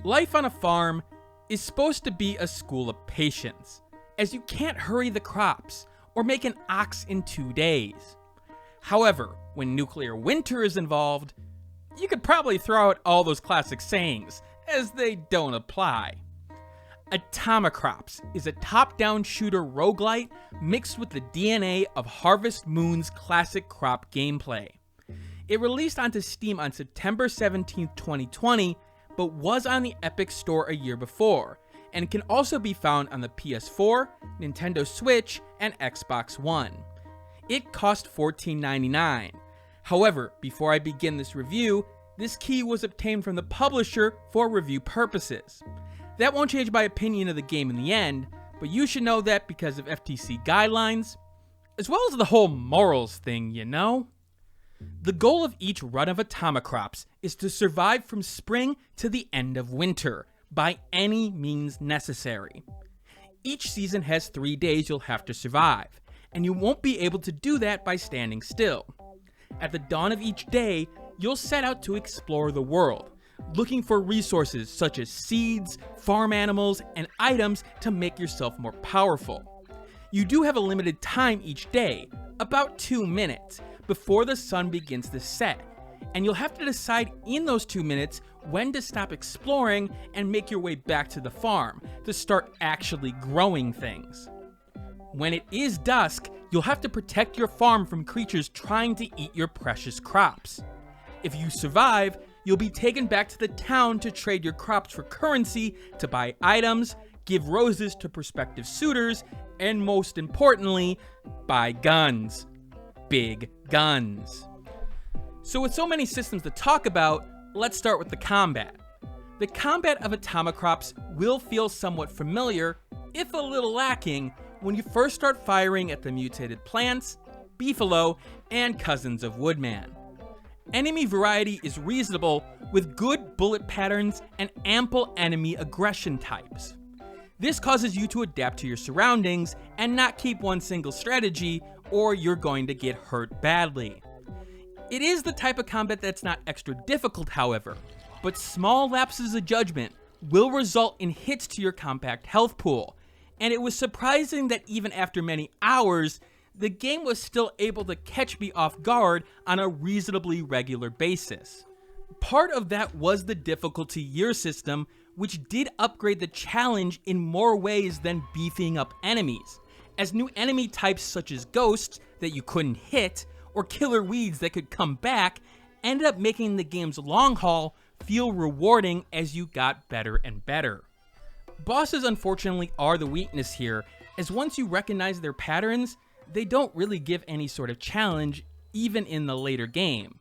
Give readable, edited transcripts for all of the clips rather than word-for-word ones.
Life on a farm is supposed to be a school of patience, as you can't hurry the crops or make an ox in 2 days. However, when nuclear winter is involved, you could probably throw out all those classic sayings, as they don't apply. Atomicrops is a top-down shooter roguelite mixed with the DNA of Harvest Moon's classic crop gameplay. It released onto Steam on September 17, 2020, but was on the Epic Store a year before, and can also be found on the PS4, Nintendo Switch, and Xbox One. It cost $14.99. However, before I begin this review, this key was obtained from the publisher for review purposes. That won't change my opinion of the game in the end, but you should know that because of FTC guidelines, as well as the whole morals thing, you know? The goal of each run of Atomicrops is to survive from spring to the end of winter, by any means necessary. Each season has 3 days you'll have to survive, and you won't be able to do that by standing still. At the dawn of each day, you'll set out to explore the world, looking for resources such as seeds, farm animals, and items to make yourself more powerful. You do have a limited time each day, about 2 minutes, before the sun begins to set, and you'll have to decide in those 2 minutes when to stop exploring and make your way back to the farm to start actually growing things. When it is dusk, you'll have to protect your farm from creatures trying to eat your precious crops. If you survive, you'll be taken back to the town to trade your crops for currency, to buy items, give roses to prospective suitors, and most importantly, buy guns. Big guns. So with so many systems to talk about, let's start with the combat. The combat of Atomicrops will feel somewhat familiar, if a little lacking, when you first start firing at the mutated plants, beefalo, and cousins of Woodman. Enemy variety is reasonable, with good bullet patterns and ample enemy aggression types. This causes you to adapt to your surroundings and not keep one single strategy, or you're going to get hurt badly. It is the type of combat that's not extra difficult, however, but small lapses of judgment will result in hits to your compact health pool, and it was surprising that even after many hours, the game was still able to catch me off guard on a reasonably regular basis. Part of that was the difficulty year system, which did upgrade the challenge in more ways than beefing up enemies, as new enemy types such as ghosts that you couldn't hit, or killer weeds that could come back, ended up making the game's long haul feel rewarding as you got better and better. Bosses unfortunately are the weakness here, as once you recognize their patterns, they don't really give any sort of challenge, even in the later game.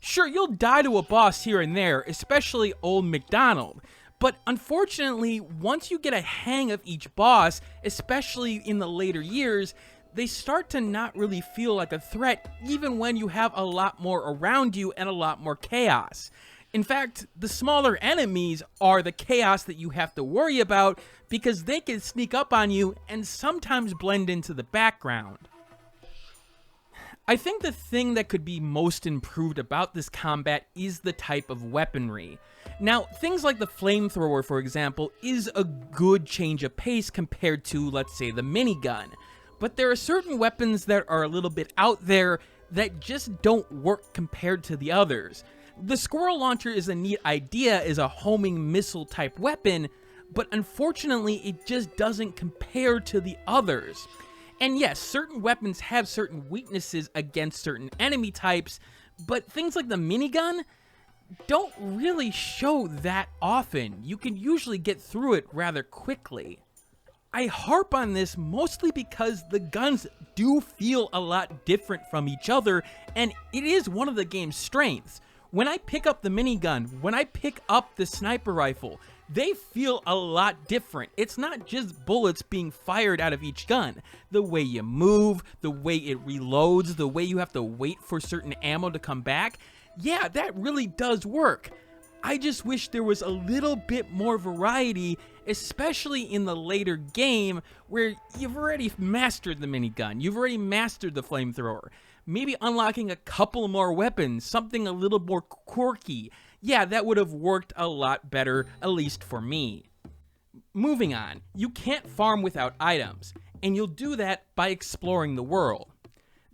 Sure, you'll die to a boss here and there, especially Old MacDonald, but unfortunately, once you get a hang of each boss, especially in the later years, they start to not really feel like a threat, even when you have a lot more around you and a lot more chaos. In fact, the smaller enemies are the chaos that you have to worry about, because they can sneak up on you and sometimes blend into the background. I think the thing that could be most improved about this combat is the type of weaponry. Now, things like the flamethrower, for example, is a good change of pace compared to, let's say, the minigun. But there are certain weapons that are a little bit out there that just don't work compared to the others. The Squirrel Launcher is a neat idea as a homing missile type weapon, but unfortunately it just doesn't compare to the others. And yes, certain weapons have certain weaknesses against certain enemy types, but things like the minigun don't really show that often. You can usually get through it rather quickly. I harp on this mostly because the guns do feel a lot different from each other, and it is one of the game's strengths. When I pick up the minigun, when I pick up the sniper rifle, they feel a lot different. It's not just bullets being fired out of each gun. The way you move, the way it reloads, the way you have to wait for certain ammo to come back, yeah, that really does work. I just wish there was a little bit more variety, especially in the later game where you've already mastered the minigun, you've already mastered the flamethrower. Maybe unlocking a couple more weapons, something a little more quirky. yeah, that would have worked a lot better, at least for me. Moving on, you can't farm without items, and you'll do that by exploring the world.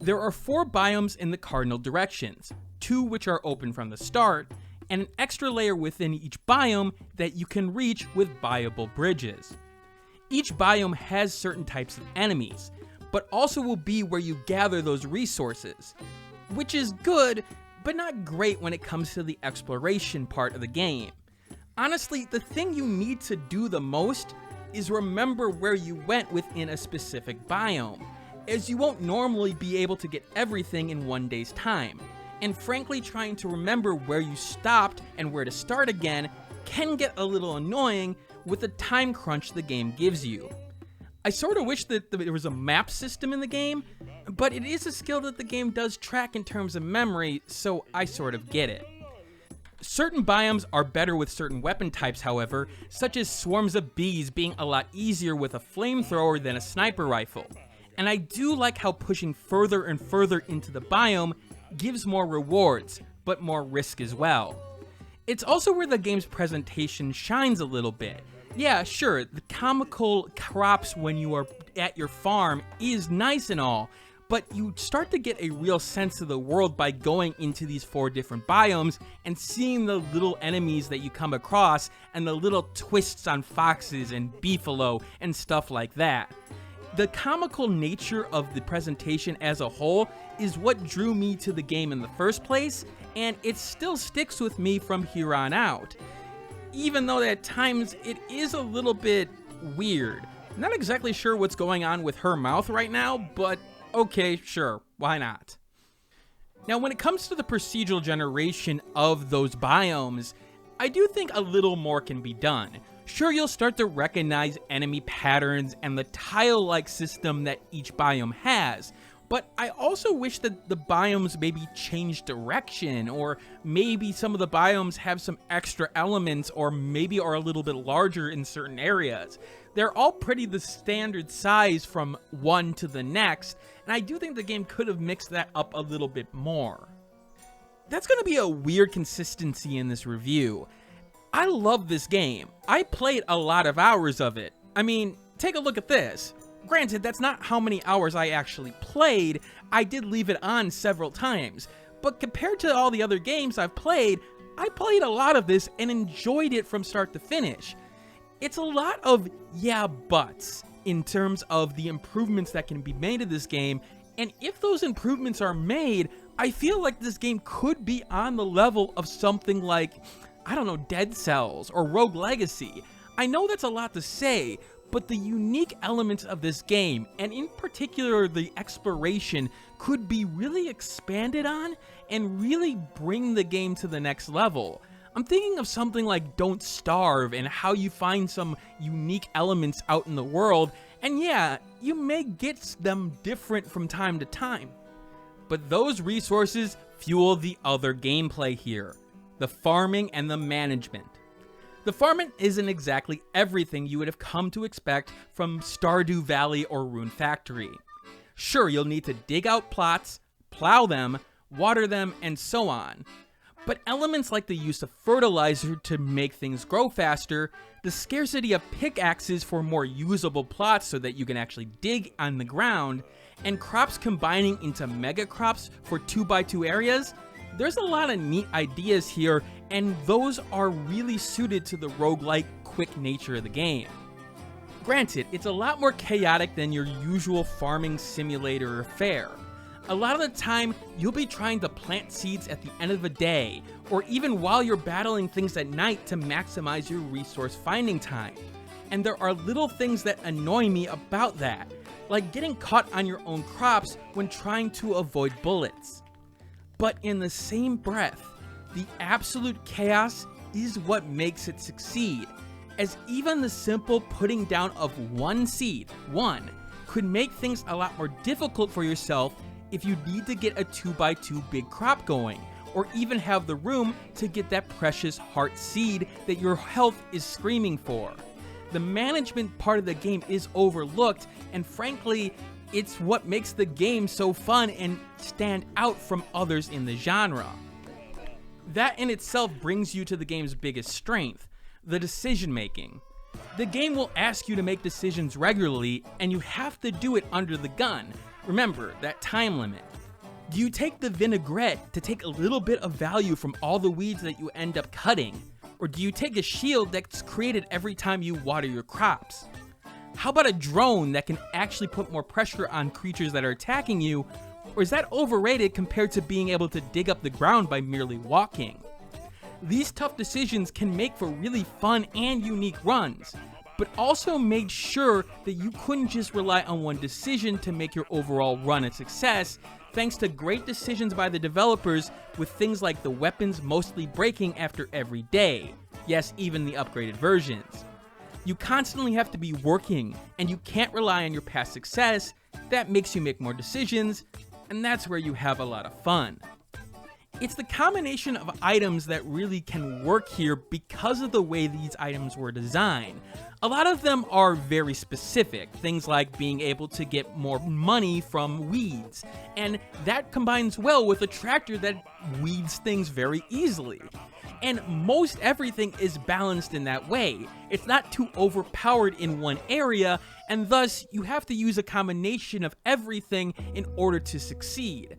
There are 4 biomes in the cardinal directions, 2 which are open from the start, and an extra layer within each biome that you can reach with bioable bridges. Each biome has certain types of enemies, but also will be where you gather those resources, which is good, but not great when it comes to the exploration part of the game. Honestly, the thing you need to do the most is remember where you went within a specific biome, as you won't normally be able to get everything in one day's time, and frankly trying to remember where you stopped and where to start again can get a little annoying with the time crunch the game gives you. I sort of wish that there was a map system in the game, but it is a skill that the game does track in terms of memory, so I sort of get it. Certain biomes are better with certain weapon types, however, such as swarms of bees being a lot easier with a flamethrower than a sniper rifle. And I do like how pushing further and further into the biome gives more rewards, but more risk as well. It's also where the game's presentation shines a little bit. Yeah, sure, the comical crops when you are at your farm is nice and all, but you start to get a real sense of the world by going into these 4 different biomes and seeing the little enemies that you come across and the little twists on foxes and beefalo and stuff like that. The comical nature of the presentation as a whole is what drew me to the game in the first place, and it still sticks with me from here on out. Even though at times it is a little bit weird. Not exactly sure what's going on with her mouth right now, but okay, sure, why not? Now, when it comes to the procedural generation of those biomes, I do think a little more can be done. Sure, you'll start to recognize enemy patterns and the tile-like system that each biome has, but I also wish that the biomes maybe change direction, or maybe some of the biomes have some extra elements, or maybe are a little bit larger in certain areas. They're all pretty the standard size from one to the next, and I do think the game could have mixed that up a little bit more. That's going to be a weird consistency in this review. I love this game. I played a lot of hours of it. I mean, take a look at this. Granted, that's not how many hours I actually played. I did leave it on several times, but compared to all the other games I've played, I played a lot of this and enjoyed it from start to finish. It's a lot of yeah buts in terms of the improvements that can be made to this game, and if those improvements are made, I feel like this game could be on the level of something like, I don't know, Dead Cells or Rogue Legacy. I know that's a lot to say, but the unique elements of this game, and in particular the exploration, could be really expanded on and really bring the game to the next level. I'm thinking of something like Don't Starve and how you find some unique elements out in the world, and yeah, you may get them different from time to time. But those resources fuel the other gameplay here, the farming and the management. The farming isn't exactly everything you would have come to expect from Stardew Valley or Rune Factory. Sure, you'll need to dig out plots, plow them, water them, and so on. But elements like the use of fertilizer to make things grow faster, the scarcity of pickaxes for more usable plots so that you can actually dig on the ground, and crops combining into mega crops for 2x2 areas, there's a lot of neat ideas here, and those are really suited to the roguelike quick nature of the game. Granted, it's a lot more chaotic than your usual farming simulator affair. A lot of the time, you'll be trying to plant seeds at the end of the day, or even while you're battling things at night to maximize your resource finding time. And there are little things that annoy me about that, like getting caught on your own crops when trying to avoid bullets. But in the same breath, the absolute chaos is what makes it succeed, as even the simple putting down of one seed, could make things a lot more difficult for yourself if you need to get a 2x2 big crop going, or even have the room to get that precious heart seed that your health is screaming for. The management part of the game is overlooked, and frankly, it's what makes the game so fun and stand out from others in the genre. That in itself brings you to the game's biggest strength, the decision making. The game will ask you to make decisions regularly, and you have to do it under the gun. Remember, that time limit. Do you take the vinaigrette to take a little bit of value from all the weeds that you end up cutting? Or do you take a shield that's created every time you water your crops? How about a drone that can actually put more pressure on creatures that are attacking you? Or is that overrated compared to being able to dig up the ground by merely walking? These tough decisions can make for really fun and unique runs, but also made sure that you couldn't just rely on one decision to make your overall run a success, thanks to great decisions by the developers with things like the weapons mostly breaking after every day. Yes, even the upgraded versions. You constantly have to be working, and you can't rely on your past success. That makes you make more decisions, and that's where you have a lot of fun. It's the combination of items that really can work here because of the way these items were designed. A lot of them are very specific, things like being able to get more money from weeds, and that combines well with a tractor that weeds things very easily. And most everything is balanced in that way. It's not too overpowered in one area, and thus you have to use a combination of everything in order to succeed.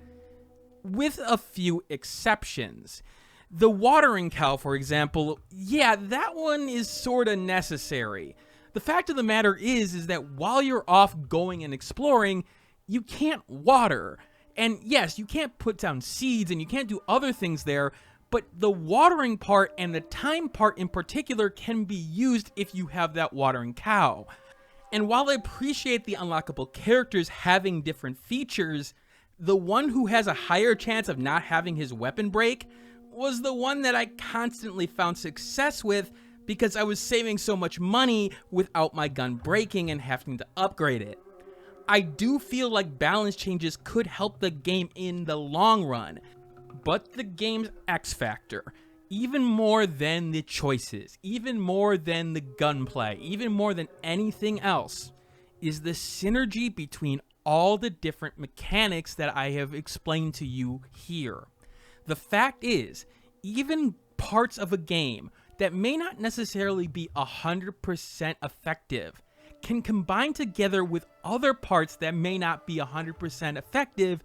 With a few exceptions. The watering cow, for example, yeah, that one is sorta necessary. The fact of the matter is that while you're off going and exploring, you can't water. And yes, you can't put down seeds and you can't do other things there, but the watering part and the time part in particular can be used if you have that watering cow. And while I appreciate the unlockable characters having different features, the one who has a higher chance of not having his weapon break was the one that I constantly found success with because I was saving so much money without my gun breaking and having to upgrade it. I do feel like balance changes could help the game in the long run, but the game's X factor, even more than the choices, even more than the gunplay, even more than anything else, is the synergy between all the different mechanics that I have explained to you here. The fact is, even parts of a game that may not necessarily be 100% effective can combine together with other parts that may not be 100% effective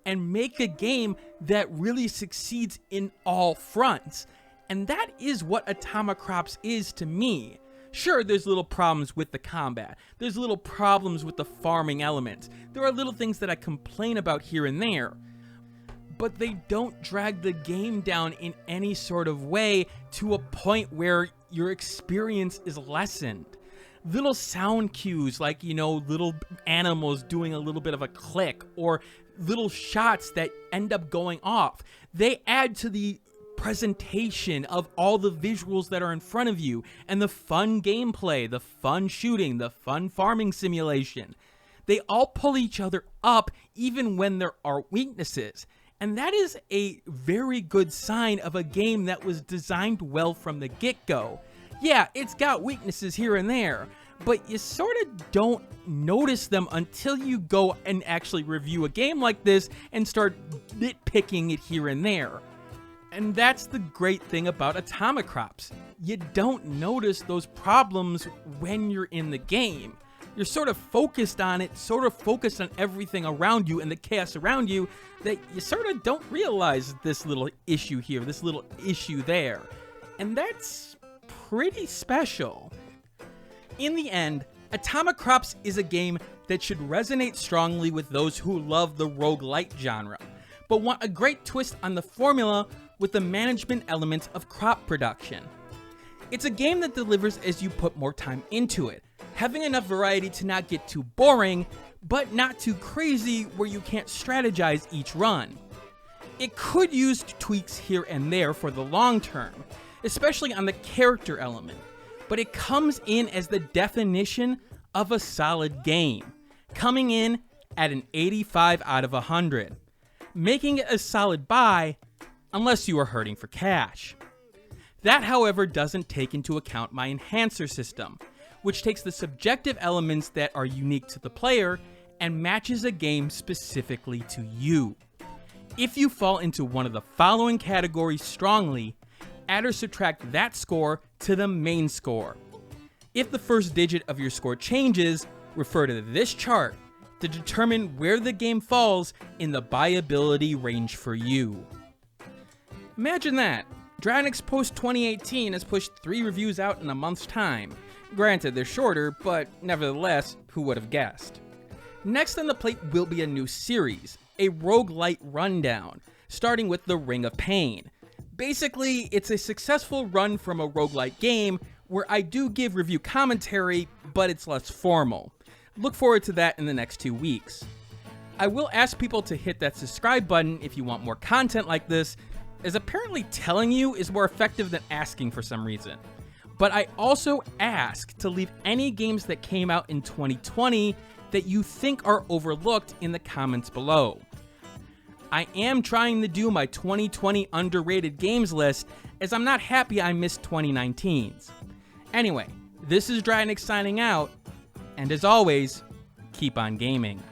and make a game that really succeeds in all fronts. And that is what Atomicrops is to me. Sure, there's little problems with the combat. There's little problems with the farming elements. There are little things that I complain about here and there. But they don't drag the game down in any sort of way to a point where your experience is lessened. Little sound cues like, little animals doing a little bit of a click or little shots that end up going off. They add to the presentation of all the visuals that are in front of you and the fun gameplay, the fun shooting, the fun farming simulation. They all pull each other up even when there are weaknesses. And that is a very good sign of a game that was designed well from the get-go. Yeah, it's got weaknesses here and there, but you sort of don't notice them until you go and actually review a game like this and start nitpicking it here and there. And that's the great thing about Atomicrops. You don't notice those problems when you're in the game. You're sort of focused on it, sort of focused on everything around you and the chaos around you, that you sort of don't realize this little issue here, this little issue there. And that's pretty special. In the end, Atomicrops is a game that should resonate strongly with those who love the roguelite genre, but want a great twist on the formula with the management elements of crop production. It's a game that delivers as you put more time into it, having enough variety to not get too boring, but not too crazy where you can't strategize each run. It could use tweaks here and there for the long term, especially on the character element, but it comes in as the definition of a solid game, coming in at an 85 out of 100, making it a solid buy unless you are hurting for cash. That, however, doesn't take into account my enhancer system, which takes the subjective elements that are unique to the player and matches a game specifically to you. If you fall into one of the following categories strongly, add or subtract that score to the main score. If the first digit of your score changes, refer to this chart to determine where the game falls in the buyability range for you. Imagine that. Dragnix Post 2018 has pushed 3 reviews out in a month's time. Granted, they're shorter, but nevertheless, who would have guessed? Next on the plate will be a new series, a roguelite rundown, starting with the Ring of Pain. Basically, it's a successful run from a roguelite game where I do give review commentary, but it's less formal. Look forward to that in the next 2 weeks. I will ask people to hit that subscribe button if you want more content like this, as apparently telling you is more effective than asking for some reason. But I also ask to leave any games that came out in 2020 that you think are overlooked in the comments below. I am trying to do my 2020 underrated games list, as I'm not happy I missed 2019's. Anyway, this is Dragnix signing out, and as always, keep on gaming.